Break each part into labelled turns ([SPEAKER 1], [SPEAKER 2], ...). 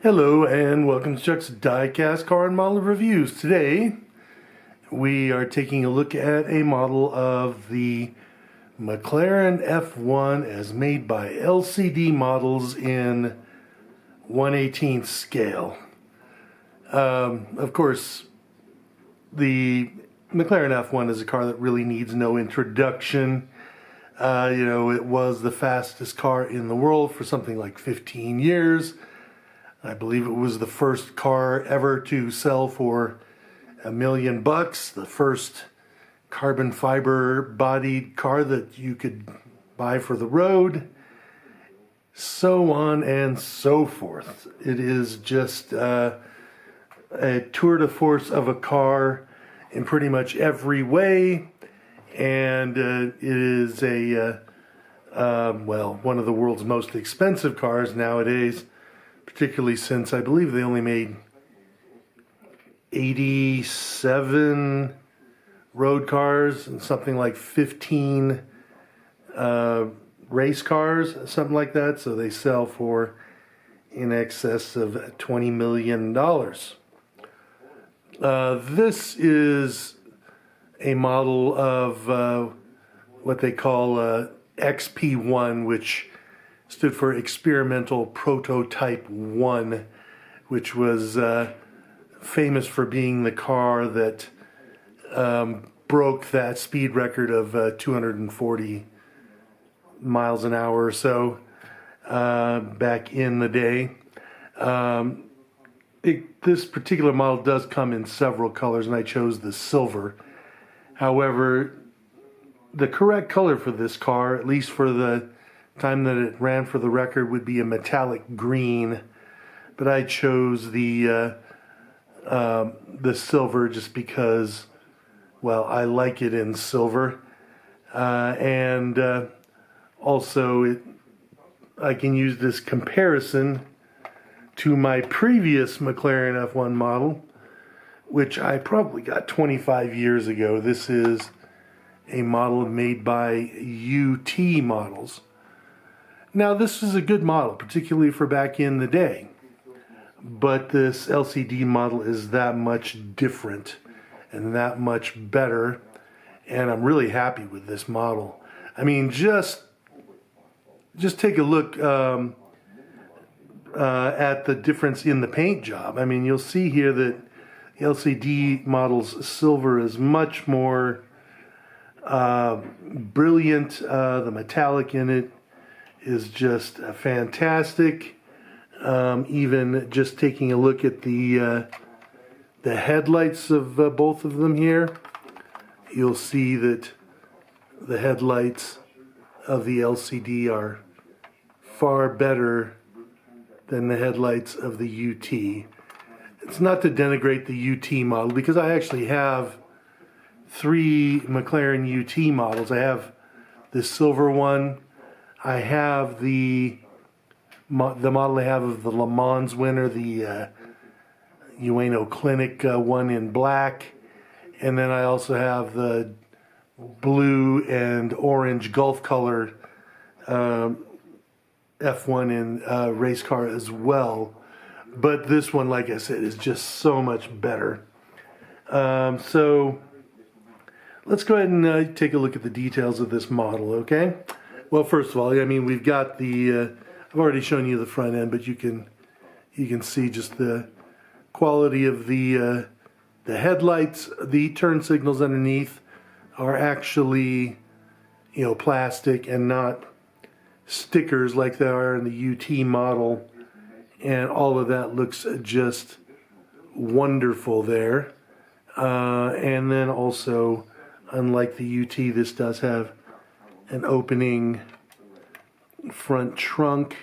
[SPEAKER 1] Hello and welcome to Chuck's Diecast Car and Model Reviews. Today we are taking a look at a model of the McLaren F1 as made by LCD models in 1/18 scale. Of course, the McLaren F1 is a car that really needs no introduction. It was the fastest car in the world for something like 15 years. I believe it was the first car ever to sell for $1 million, the first carbon fiber bodied car that you could buy for the road, so on and so forth. It is just a tour de force of a car in pretty much every way, and it is one of the world's most expensive cars nowadays, particularly since I believe they only made 87 road cars and something like 15 race cars, something like that. So they sell for in excess of $20 million. This is a model of what they call XP1, which stood for Experimental Prototype 1, which was famous for being the car that broke that speed record of 240 miles an hour or so back in the day. This particular model does come in several colors, and I chose the silver. However, the correct color for this car, at least for the time that it ran for the record, would be a metallic green, but I chose the silver just because, well, I like it in silver, and also I can use this comparison to my previous McLaren F1 model, which I probably got 25 years ago. This is a model made by UT Models. Now, this is a good model, particularly for back in the day, but this LCD model is that much different and that much better, and I'm really happy with this model. I mean, just take a look at the difference in the paint job. I mean, you'll see here that the LCD model's silver is much more brilliant. The metallic in it is just fantastic. Even just taking a look at the headlights of both of them here, you'll see that the headlights of the LCD are far better than the headlights of the UT. It's not to denigrate the UT model, because I actually have 3 McLaren UT models. I have this silver one. I have the model I have of the Le Mans winner, the Ueno Clinic one in black, and then I also have the blue and orange Gulf color F1 in race car as well. But this one, like I said, is just so much better. So let's go ahead and take a look at the details of this model, okay? Well, first of all, I mean, we've got the, I've already shown you the front end, but you can see just the quality of the headlights. The turn signals underneath are actually, plastic and not stickers like they are in the UT model. And all of that looks just wonderful there. And then also, unlike the UT, this does have an opening front trunk,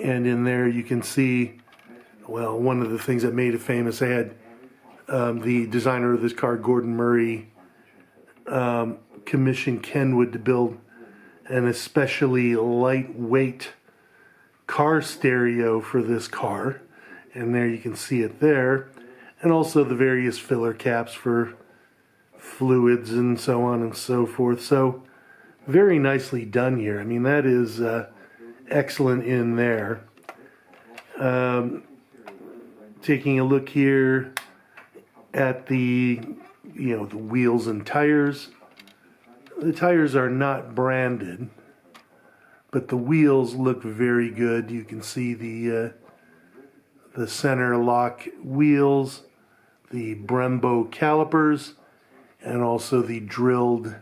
[SPEAKER 1] and in there you can see, well, one of the things that made it famous, I had the designer of this car, Gordon Murray, commissioned Kenwood to build an especially lightweight car stereo for this car, and there you can see it there, and also the various filler caps for fluids and so on and so forth. So very nicely done here. I mean, that is excellent in there. Taking a look here at the the wheels and tires. The tires are not branded, but the wheels look very good. You can see the center lock wheels, the Brembo calipers, and also the drilled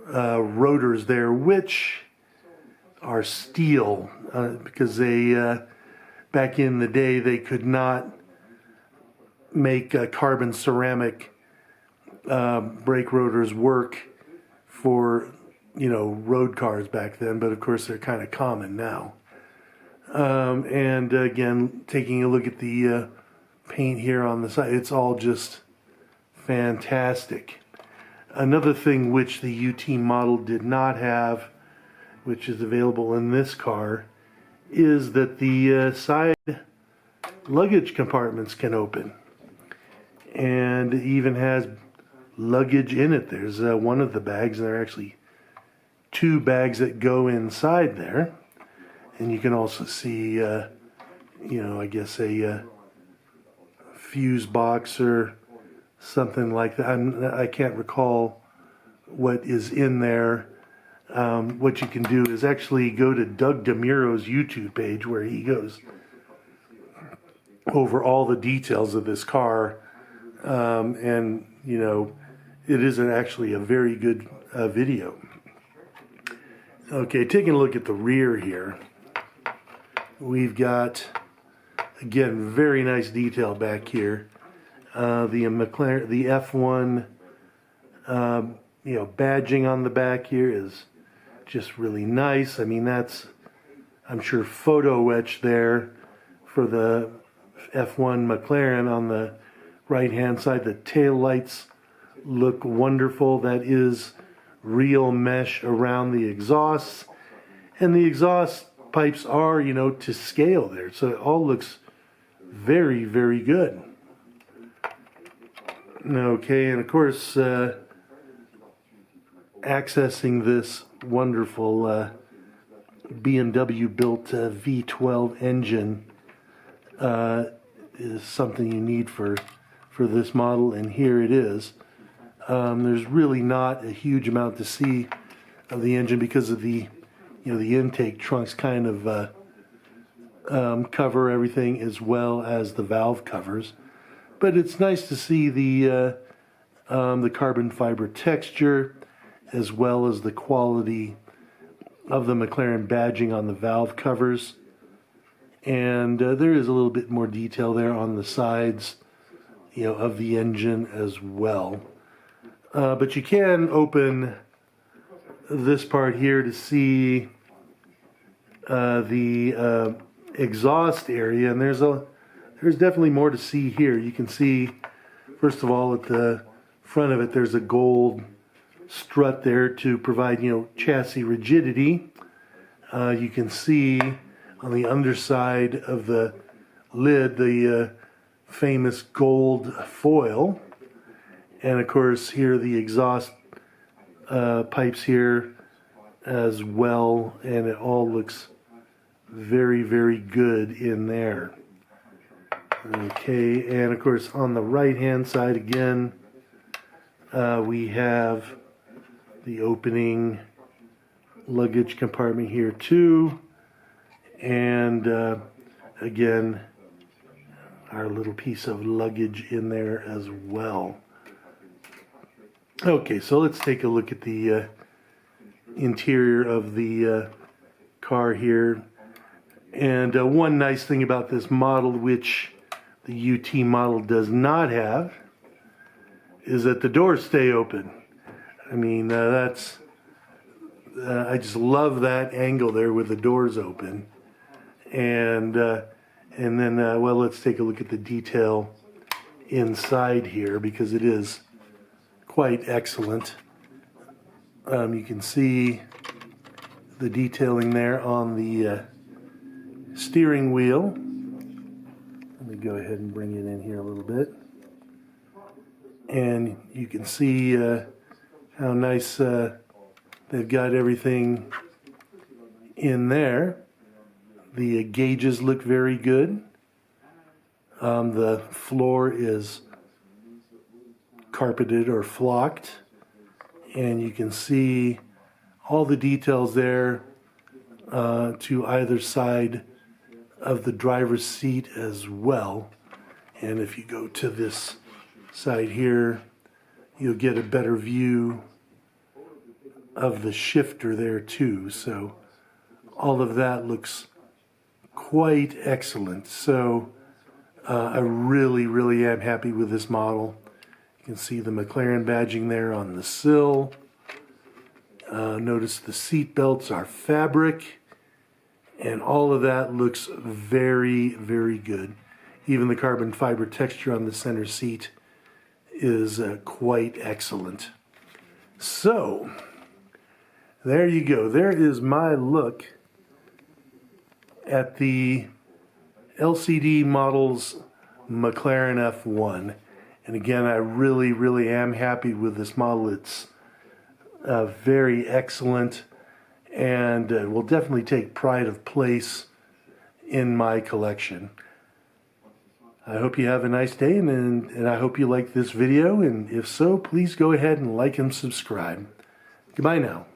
[SPEAKER 1] rotors there, which are steel because they back in the day they could not make carbon ceramic brake rotors work for road cars back then, but of course they're kind of common now. And again, taking a look at the paint here on the side, it's all just fantastic. Another thing which the UT model did not have, which is available in this car, is that the side luggage compartments can open. And it even has luggage in it. There's one of the bags, and there are actually two bags that go inside there. And you can also see, I guess a fuse box or something like that. I can't recall what is in there. What you can do is actually go to Doug DeMuro's YouTube page, where he goes over all the details of this car. And, it is actually a very good video. Okay, taking a look at the rear here. We've got, again, very nice detail back here. The McLaren, the F1, badging on the back here is just really nice. I mean, that's, I'm sure, photo etched there for the F1 McLaren on the right-hand side. The tail lights look wonderful. That is real mesh around the exhausts. And the exhaust pipes are, to scale there. So it all looks very, very good. Okay, and of course, accessing this wonderful BMW built V12 engine is something you need for this model, and here it is. There's really not a huge amount to see of the engine because of the the intake trunks kind of cover everything, as well as the valve covers. But it's nice to see the carbon fiber texture, as well as the quality of the McLaren badging on the valve covers. And there is a little bit more detail there on the sides, of the engine as well. But you can open this part here to see the exhaust area, and there's definitely more to see here. You can see, first of all, at the front of it, there's a gold strut there to provide, chassis rigidity. You can see on the underside of the lid the famous gold foil, and of course here the exhaust pipes here as well, and it all looks very, very good in there. Okay, and of course on the right hand side again, we have the opening luggage compartment here too, and again our little piece of luggage in there as well. Okay, so let's take a look at the interior of the car here. And one nice thing about this model, which the UT model does not have, is that the doors stay open. I mean, that's I just love that angle there with the doors open. And then, well, let's take a look at the detail inside here, because it is quite excellent. You can see the detailing there on the steering wheel. Let me go ahead and bring it in here a little bit. And you can see how nice they've got everything in there. The gauges look very good. The floor is carpeted or flocked, and you can see all the details there to either side of the driver's seat as well. And if you go to this side here, you'll get a better view of the shifter there too. So all of that looks quite excellent. So I really am happy with this model. You can see the McLaren badging there on the sill. Notice the seat belts are fabric, and all of that looks very good. Even the carbon fiber texture on the center seat is quite excellent. So there you go. There is my look at the LCD model's McLaren F1. And again, I really am happy with this model. It's very excellent, and will definitely take pride of place in my collection. I hope you have a nice day, and I hope you like this video, and if so, please go ahead and like and subscribe. Goodbye now.